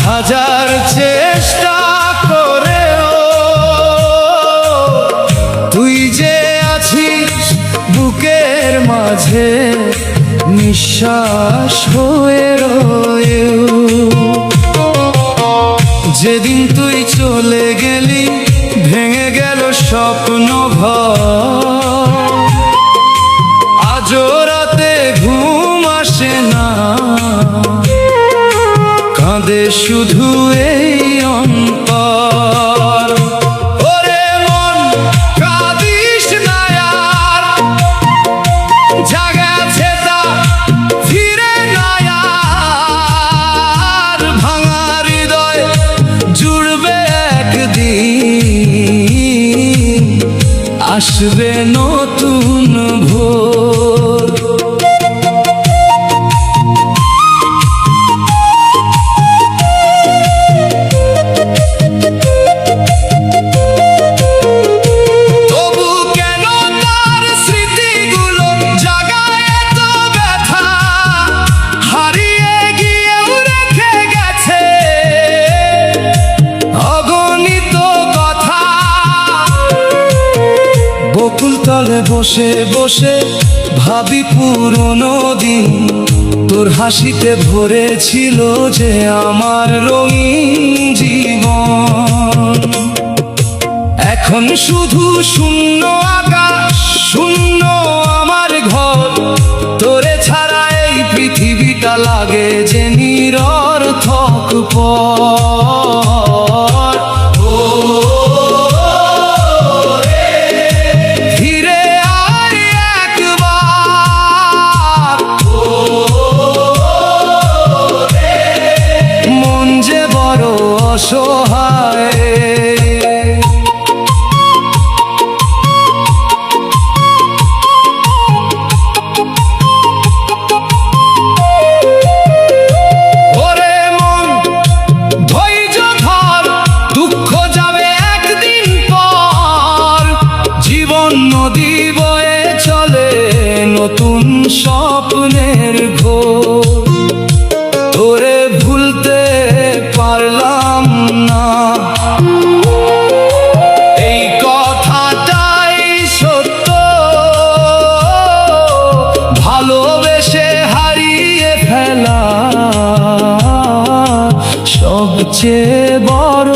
হাজার চেষ্টা করেও তুই যে আছিস বুকের মাঝে নিঃশ্বাস হয়ে রয়েও। যেদিন তুই চলে গেলি ভেঙে গেল স্বপ্ন ঘর, আজও রাতে ঘুম আসে না, কাঁদে শুধু এই অন্তর। ওরে মন কাঁদিস না আর, যা গেছে তা ফিরে না আর। ভাঙা হৃদয় জুড়বে একদিন, আসবে নতুন ভোর। বকুল তলে বসে বসে ভাবি পুরনো দিন, তোর হাসিতে ভরেছিল যে আমার রঙিন জীবন। এখন শুধু শূন্য আকাশ, শূন্য আমার ঘর, তোরে ছাড়া এই পৃথিবীটা লাগে যে নিরর্থক পর। অসহায় ওরে মন ধৈর্য ধর, দুঃখ যাবে একদিন পর। জীবন নদী বয়ে চলে নতুন স্বপ্নের ঘোর, তোরে ভুলতে পারলাম না, এই কথাটাই সত্য। ভালোবেসে হারিয়ে ফেলা সবচেয়ে বড়